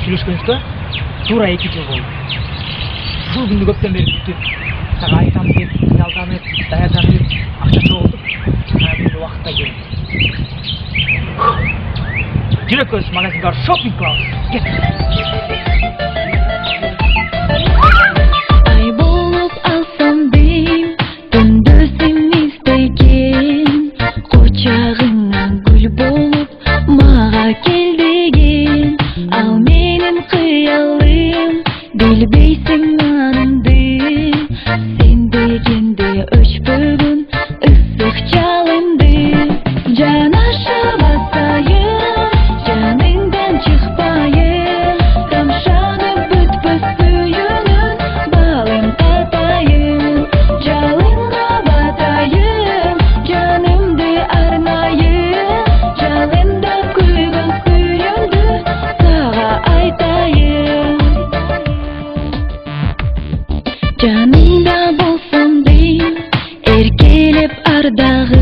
сүйлөшкөнүбүздө туура 2 жыл болду. Ушул күндү көптөн бери күтүп, сага айтам деп, кыялданып, даярданып, акча чогултуп, бүгүн убакытта келди. Жүрөкөз магазинге барып шопинг кылабыз. Кет. Bilbeysin anımdı, sen degende öçbөгün ıssık çalındı. Canaşa basayım, canından çıkmayım, tamşanıp bütpüs suyunun balın tatayım. Жалынға батайым, canımdı arnayım, жалында күйгөн сүйümдü sağa айтайım. Canımda bolsam deyim, erkelep ardagı